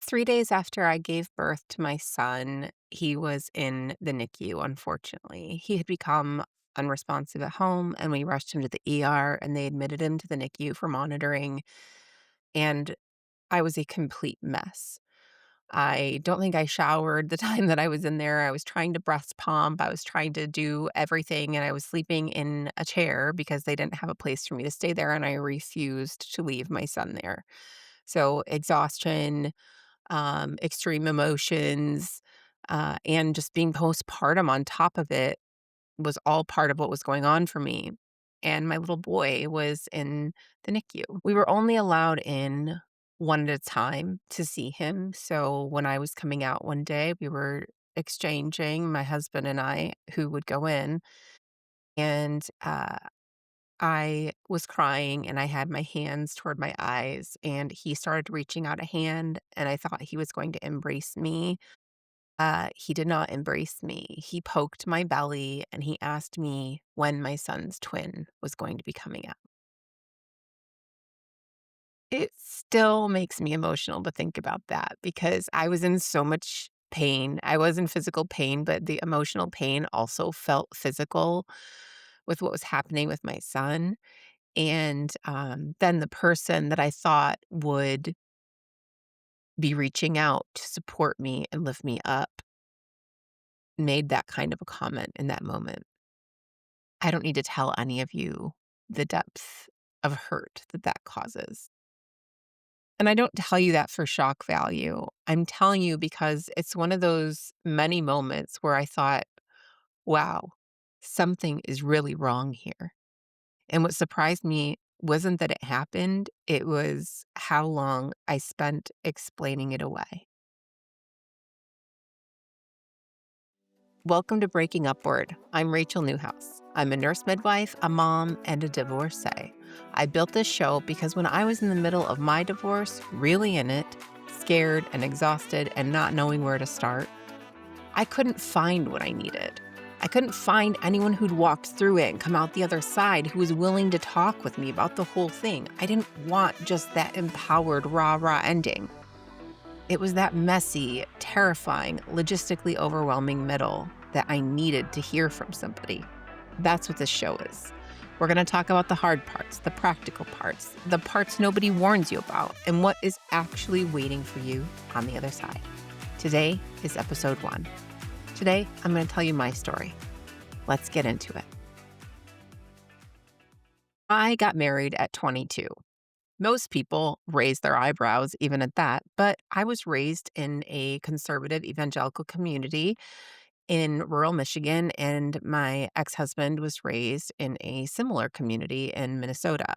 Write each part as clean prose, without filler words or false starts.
3 days after I gave birth to my son, he was in the NICU, unfortunately. He had become unresponsive at home, and we rushed him to the ER, and they admitted him to the NICU for monitoring, and I was a complete mess. I don't think I showered the time that I was in there. I was trying to breast pump, I was trying to do everything, and I was sleeping in a chair because they didn't have a place for me to stay there, and I refused to leave my son there. So, exhaustion, extreme emotions, and just being postpartum on top of it was all part of what was going on for me. And my little boy was in the NICU. We were only allowed in one at a time to see him. So when I was coming out one day, we were exchanging, my husband and I, who would go in. And I was crying and I had my hands toward my eyes, and he started reaching out a hand, and I thought he was going to embrace me. He did not embrace me. He poked my belly and he asked me when my son's twin was going to be coming out. It still makes me emotional to think about that because I was in so much pain. I was in physical pain, but the emotional pain also felt physical with what was happening with my son. And then the person that I thought would be reaching out to support me and lift me up made that kind of a comment in that moment. I don't need to tell any of you the depth of hurt that that causes. And I don't tell you that for shock value. I'm telling you because it's one of those many moments where I thought, wow, something is really wrong here. And what surprised me wasn't that it happened, it was how long I spent explaining it away. Welcome to Breaking Upward. I'm Rachel Newhouse. I'm a nurse midwife, a mom, and a divorcee. I built this show because when I was in the middle of my divorce, really in it, scared and exhausted and not knowing where to start, I couldn't find what I needed. I couldn't find anyone who'd walked through it and come out the other side who was willing to talk with me about the whole thing. I didn't want just that empowered, rah ending. It was that messy, terrifying, logistically overwhelming middle that I needed to hear from somebody. That's what this show is. We're going to talk about the hard parts, the practical parts, the parts nobody warns you about, and what is actually waiting for you on the other side. Today is episode 1. Today, I'm going to tell you my story. Let's get into it. I got married at 22. Most people raise their eyebrows even at that, but I was raised in a conservative evangelical community in rural Michigan, and my ex-husband was raised in a similar community in Minnesota.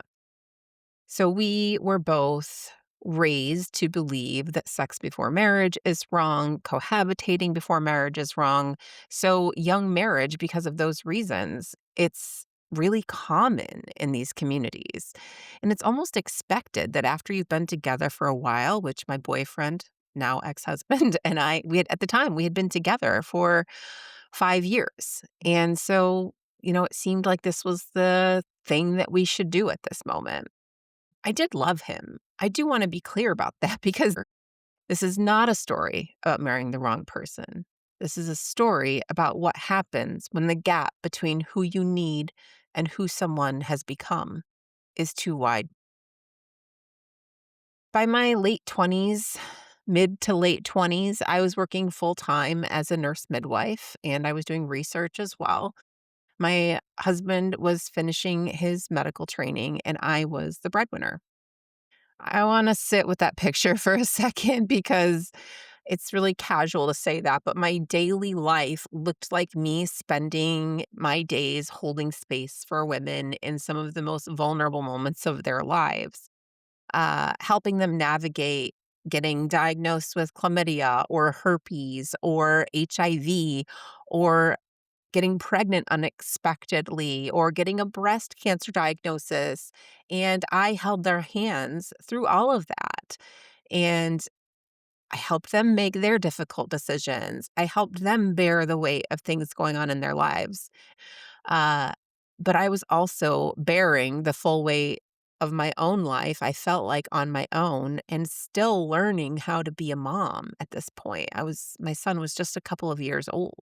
So we were both raised to believe that sex before marriage is wrong, cohabitating before marriage is wrong. So young marriage, because of those reasons, it's really common in these communities. And it's almost expected that after you've been together for a while, which my boyfriend, now ex-husband, and we had at the time we had been together for 5 years. And so, it seemed like this was the thing that we should do at this moment. I did love him. I do wanna be clear about that because this is not a story about marrying the wrong person. This is a story about what happens when the gap between who you need and who someone has become is too wide. By my late 20s, mid to late 20s, I was working full-time as a nurse midwife, and I was doing research as well. My husband was finishing his medical training, and I was the breadwinner. I wanna sit with that picture for a second because it's really casual to say that, but my daily life looked like me spending my days holding space for women in some of the most vulnerable moments of their lives, helping them navigate getting diagnosed with chlamydia or herpes or HIV or getting pregnant unexpectedly or getting a breast cancer diagnosis, and I held their hands through all of that, and I helped them make their difficult decisions. I helped them bear the weight of things going on in their lives, uh, but I was also bearing the full weight of my own life, I felt like on my own and still learning how to be a mom at this point. My son was just a couple of years old.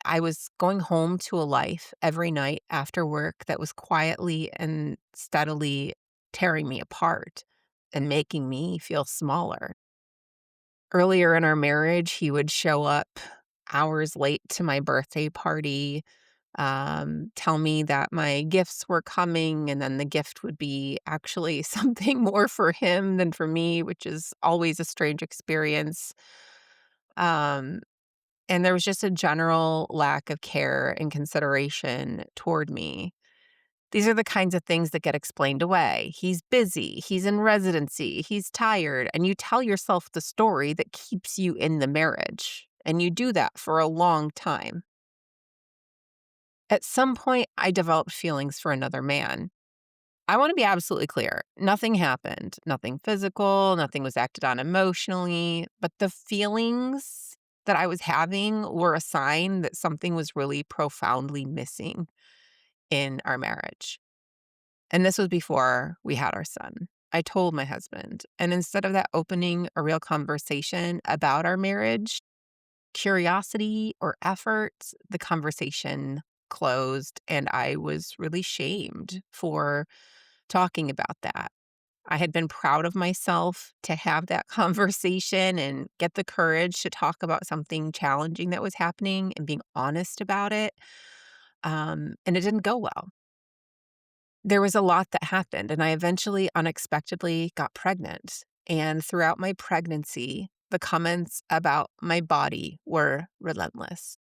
I was going home to a life every night after work that was quietly and steadily tearing me apart and making me feel smaller. Earlier in our marriage, he would show up hours late to my birthday party, tell me that my gifts were coming, and then the gift would be actually something more for him than for me, which is always a strange experience. Um, and there was just a general lack of care and consideration toward me. These are the kinds of things that get explained away. He's busy, he's in residency, he's tired, and you tell yourself the story that keeps you in the marriage. And you do that for a long time. At some point, I developed feelings for another man. I want to be absolutely clear. Nothing happened, nothing physical, nothing was acted on emotionally, but the feelings that I was having were a sign that something was really profoundly missing in our marriage. And this was before we had our son. I told my husband, and instead of that opening a real conversation about our marriage, curiosity or effort, the conversation closed, and I was really shamed for talking about that. I had been proud of myself to have that conversation and get the courage to talk about something challenging that was happening and being honest about it. And it didn't go well. There was a lot that happened, and I eventually unexpectedly got pregnant. And throughout my pregnancy, the comments about my body were relentless.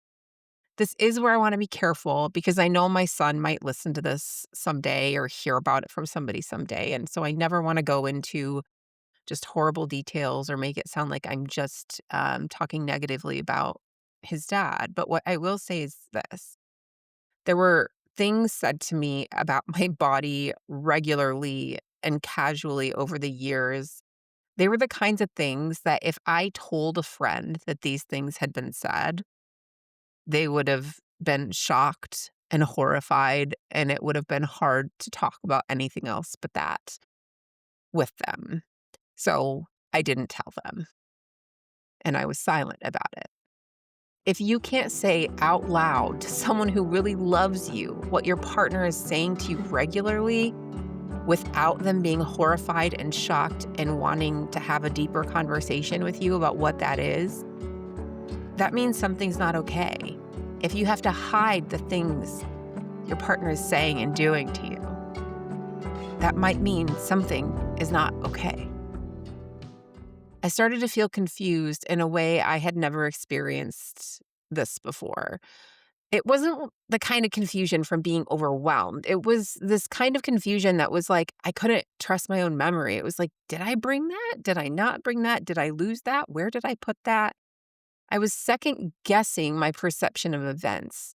This is where I want to be careful because I know my son might listen to this someday or hear about it from somebody someday. And so I never want to go into just horrible details or make it sound like I'm just talking negatively about his dad. But what I will say is this: there were things said to me about my body regularly and casually over the years. They were the kinds of things that if I told a friend that these things had been said, they would have been shocked and horrified, and it would have been hard to talk about anything else but that with them. So I didn't tell them, and I was silent about it. If you can't say out loud to someone who really loves you what your partner is saying to you regularly without them being horrified and shocked and wanting to have a deeper conversation with you about what that is, that means something's not okay. If you have to hide the things your partner is saying and doing to you, that might mean something is not okay. I started to feel confused in a way I had never experienced this before. It wasn't the kind of confusion from being overwhelmed. It was this kind of confusion that was like, I couldn't trust my own memory. It was like, did I bring that? Did I not bring that? Did I lose that? Where did I put that? I was second guessing my perception of events,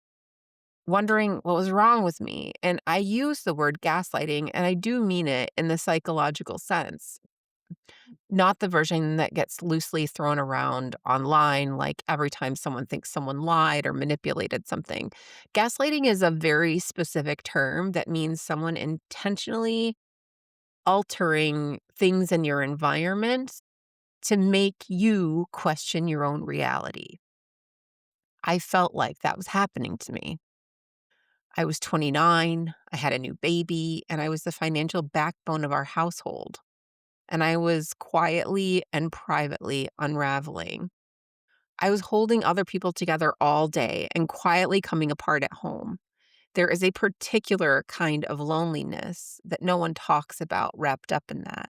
wondering what was wrong with me. And I use the word gaslighting, and I do mean it in the psychological sense, not the version that gets loosely thrown around online, like every time someone thinks someone lied or manipulated something. Gaslighting is a very specific term that means someone intentionally altering things in your environment to make you question your own reality. I felt like that was happening to me. I was 29, I had a new baby, and I was the financial backbone of our household. And I was quietly and privately unraveling. I was holding other people together all day and quietly coming apart at home. There is a particular kind of loneliness that no one talks about wrapped up in that.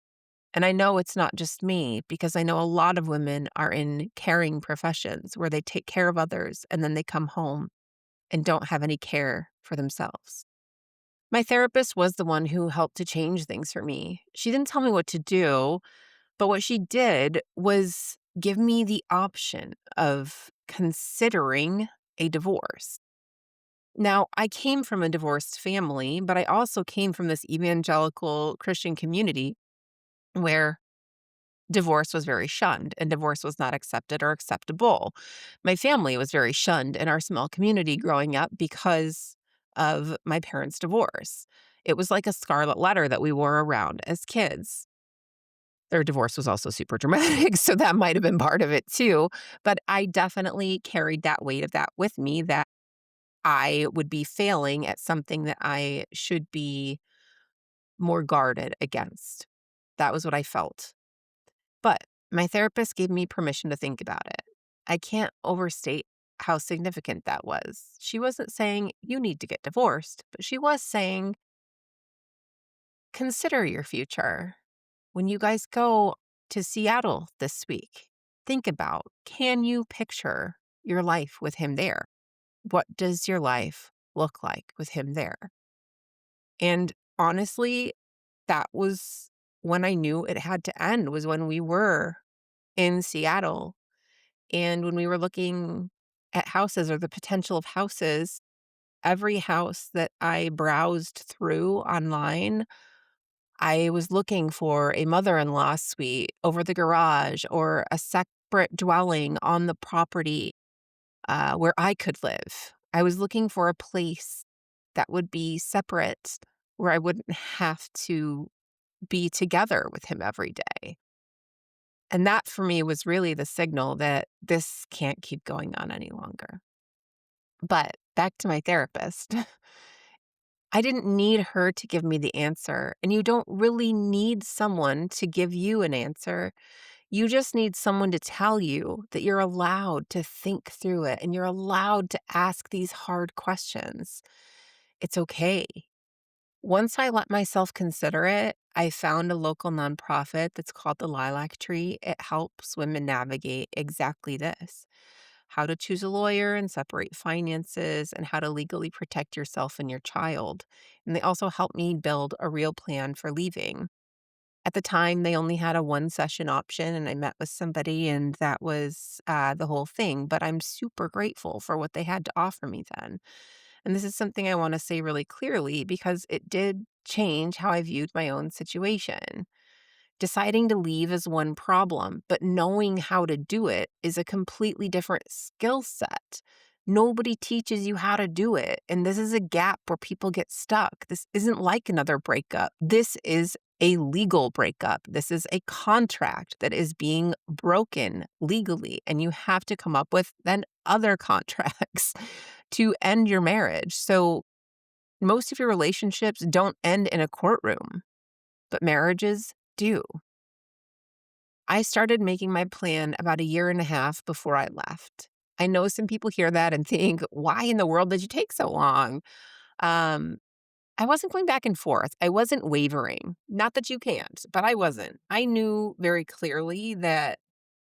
And I know it's not just me because I know a lot of women are in caring professions where they take care of others and then they come home and don't have any care for themselves. My therapist was the one who helped to change things for me. She didn't tell me what to do, but what she did was give me the option of considering a divorce. Now, I came from a divorced family, but I also came from this evangelical Christian community where divorce was very shunned and divorce was not accepted or acceptable. My family was very shunned in our small community growing up because of my parents' divorce. It was like a scarlet letter that we wore around as kids. Their divorce was also super dramatic, so that might have been part of it too, but I definitely carried that weight of that with me, that I would be failing at something that I should be more guarded against. That was what I felt. But my therapist gave me permission to think about it. I can't overstate how significant that was. She wasn't saying, you need to get divorced, but she was saying, consider your future. When you guys go to Seattle this week, think about, can you picture your life with him there? What does your life look like with him there? And honestly, that was when I knew it had to end, was when we were in Seattle and when we were looking at houses or the potential of houses. Every house that I browsed through online, I was looking for a mother-in-law suite over the garage or a separate dwelling on the property where I could live. I was looking for a place that would be separate, where I wouldn't have to be together with him every day. And that for me was really the signal that this can't keep going on any longer. But back to my therapist. I didn't need her to give me the answer, and you don't really need someone to give you an answer. You just need someone to tell you that you're allowed to think through it and you're allowed to ask these hard questions. It's okay. Once I let myself consider it, I found a local nonprofit that's called the Lilac Tree. It helps women navigate exactly this: how to choose a lawyer and separate finances, and how to legally protect yourself and your child. And they also helped me build a real plan for leaving. At the time, they only had a one session option, and I met with somebody, and that was the whole thing. But I'm super grateful for what they had to offer me then. And this is something I want to say really clearly because it did change how I viewed my own situation. Deciding to leave is one problem, but knowing how to do it is a completely different skill set. Nobody teaches you how to do it. And this is a gap where people get stuck. This isn't like another breakup. This is a legal breakup. This is a contract that is being broken legally. And you have to come up with then other contracts to end your marriage. So most of your relationships don't end in a courtroom, but marriages do. I started making my plan about a year and a half before I left. I know some people hear that and think, why in the world did you take so long? Um, I wasn't going back and forth. I wasn't wavering. Not that you can't, but I wasn't. I knew very clearly that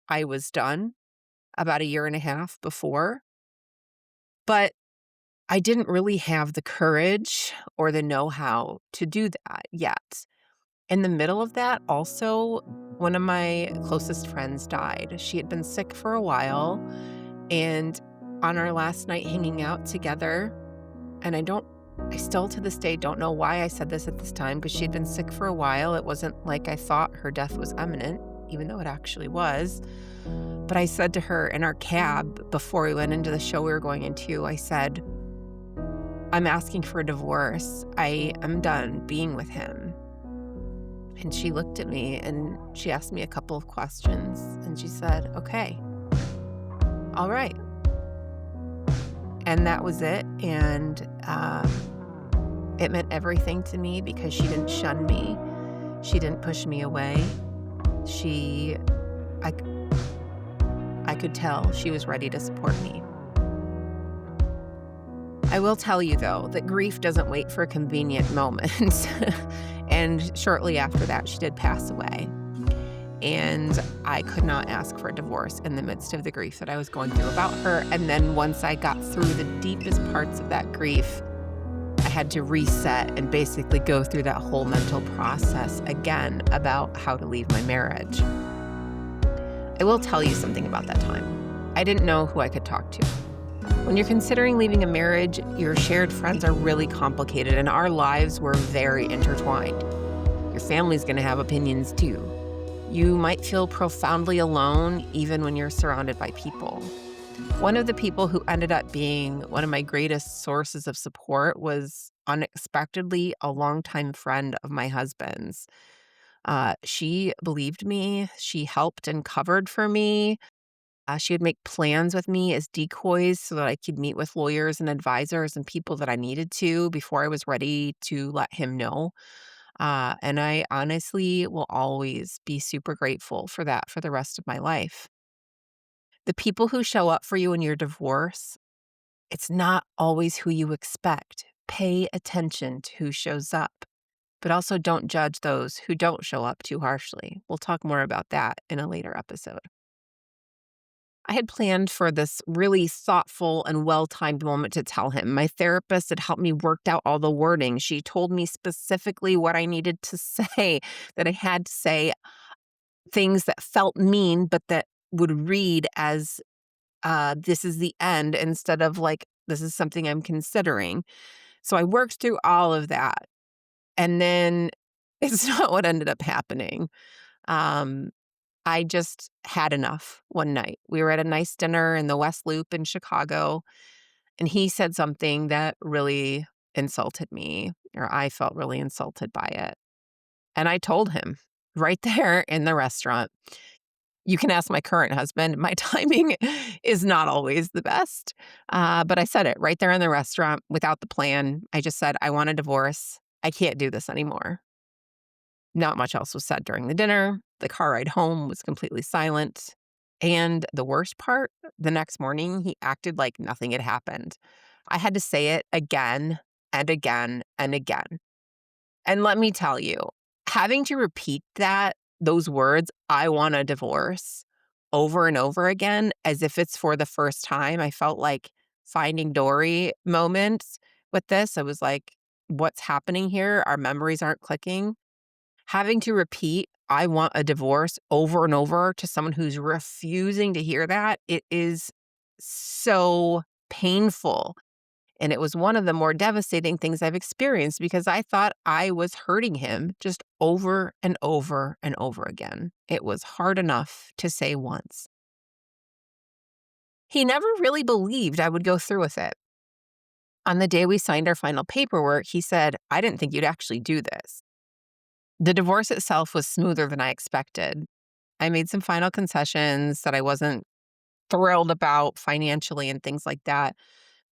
I was done about a year and a half before, but I didn't really have the courage or the know-how to do that yet. In the middle of that, also, one of my closest friends died. She had been sick for a while, and on our last night hanging out together, and I still to this day don't know why I said this at this time, because she'd been sick for a while. It wasn't like I thought her death was imminent, even though it actually was. But I said to her in our cab before we went into the show we were going into, I said, I'm asking for a divorce. I am done being with him. And she looked at me and she asked me a couple of questions and she said, okay, all right. And that was it. And it meant everything to me because she didn't shun me. She didn't push me away. I could tell she was ready to support me. I will tell you, though, that grief doesn't wait for a convenient moment. And shortly after that, she did pass away. And I could not ask for a divorce in the midst of the grief that I was going through about her. And then once I got through the deepest parts of that grief, I had to reset and basically go through that whole mental process again about how to leave my marriage. I will tell you something about that time. I didn't know who I could talk to. When you're considering leaving a marriage, your shared friends are really complicated, and our lives were very intertwined. Your family's going to have opinions too. You might feel profoundly alone even when you're surrounded by people. One of the people who ended up being one of my greatest sources of support was unexpectedly a longtime friend of my husband's. She believed me. She helped and covered for me. She would make plans with me as decoys so that I could meet with lawyers and advisors and people that I needed to before I was ready to let him know. And I honestly will always be super grateful for that for the rest of my life. The people who show up for you in your divorce, it's not always who you expect. Pay attention to who shows up, but also don't judge those who don't show up too harshly. We'll talk more about that in a later episode. I had planned for this really thoughtful and well timed moment to tell him. My therapist had helped me work out all the wording. She told me specifically what I needed to say, that I had to say things that felt mean, but that would read as this is the end instead of like, this is something I'm considering. So I worked through all of that. And then it's not what ended up happening. Um, I just had enough one night. We were at a nice dinner in the West Loop in Chicago, and he said something that really insulted me, or I felt really insulted by it. And I told him right there in the restaurant. You can ask my current husband. My timing is not always the best. But I said it right there in the restaurant without the plan. I just said, I want a divorce. I can't do this anymore. Not much else was said during the dinner. The car ride home was completely silent. And the worst part, the next morning, he acted like nothing had happened. I had to say it again and again and again. And let me tell you, having to repeat those words, I want a divorce, over and over again, as if it's for the first time, I felt like Finding Dory moments with this. I was like, what's happening here? Our memories aren't clicking. Having to repeat, I want a divorce over and over to someone who's refusing to hear that, it is so painful. And it was one of the more devastating things I've experienced because I thought I was hurting him just over and over and over again. It was hard enough to say once. He never really believed I would go through with it. On the day we signed our final paperwork, he said, I didn't think you'd actually do this. The divorce itself was smoother than I expected. I made some final concessions that I wasn't thrilled about financially and things like that.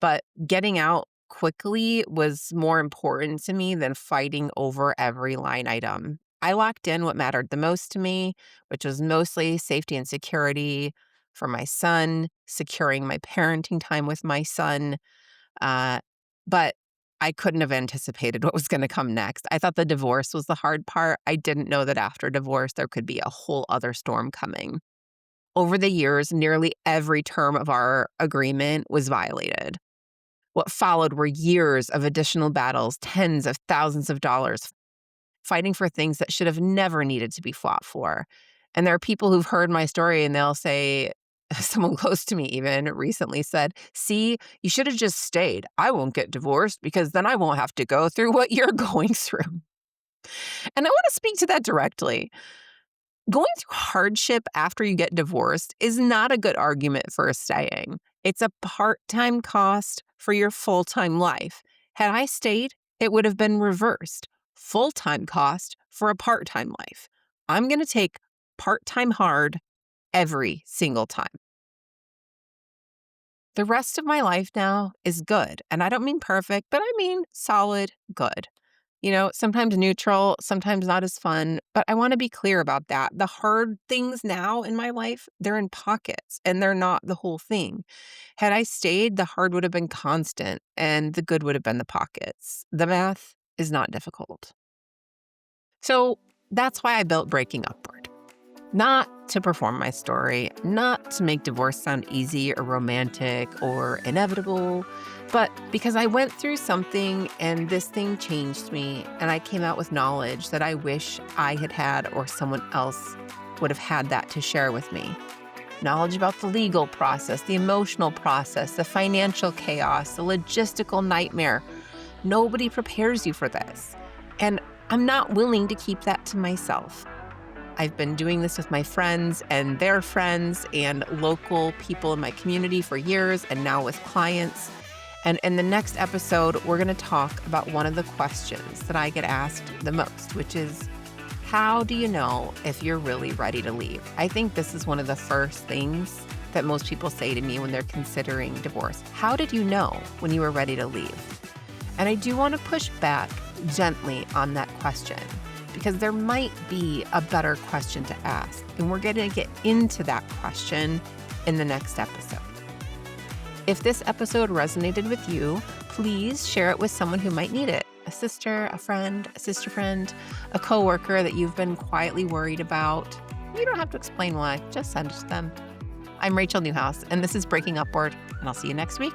But getting out quickly was more important to me than fighting over every line item. I locked in what mattered the most to me, which was mostly safety and security for my son, securing my parenting time with my son. Uh, but I couldn't have anticipated what was going to come next. I thought the divorce was the hard part. I didn't know that after divorce, there could be a whole other storm coming. Over the years, nearly every term of our agreement was violated. What followed were years of additional battles, tens of thousands of dollars, fighting for things that should have never needed to be fought for. And there are people who've heard my story and they'll say, someone close to me even recently said, see, you should have just stayed. I won't get divorced because then I won't have to go through what you're going through. And I want to speak to that directly. Going through hardship after you get divorced is not a good argument for staying. It's a part-time cost for your full-time life. Had I stayed, it would have been reversed. Full-time cost for a part-time life. I'm going to take part-time hard every single time. The rest of my life now is good. And I don't mean perfect, but I mean solid good. Sometimes neutral, sometimes not as fun, but I want to be clear about that. The hard things now in my life, they're in pockets and they're not the whole thing. Had I stayed, the hard would have been constant and the good would have been the pockets. The math is not difficult. So that's why I built Breaking Upward. Not to perform my story, not to make divorce sound easy or romantic or inevitable, but because I went through something and this thing changed me and I came out with knowledge that I wish I had had or someone else would have had that to share with me. Knowledge about the legal process, the emotional process, the financial chaos, the logistical nightmare. Nobody prepares you for this. And I'm not willing to keep that to myself. I've been doing this with my friends and their friends and local people in my community for years and now with clients. And in the next episode, we're going to talk about one of the questions that I get asked the most, which is, how do you know if you're really ready to leave? I think this is one of the first things that most people say to me when they're considering divorce. How did you know when you were ready to leave? And I do want to push back gently on that question because there might be a better question to ask. And we're going to get into that question in the next episode. If this episode resonated with you, please share it with someone who might need it. A sister, a friend, a sister friend, a coworker that you've been quietly worried about. You don't have to explain why, just send it to them. I'm Rachel Newhouse, and this is Breaking Upward, and I'll see you next week.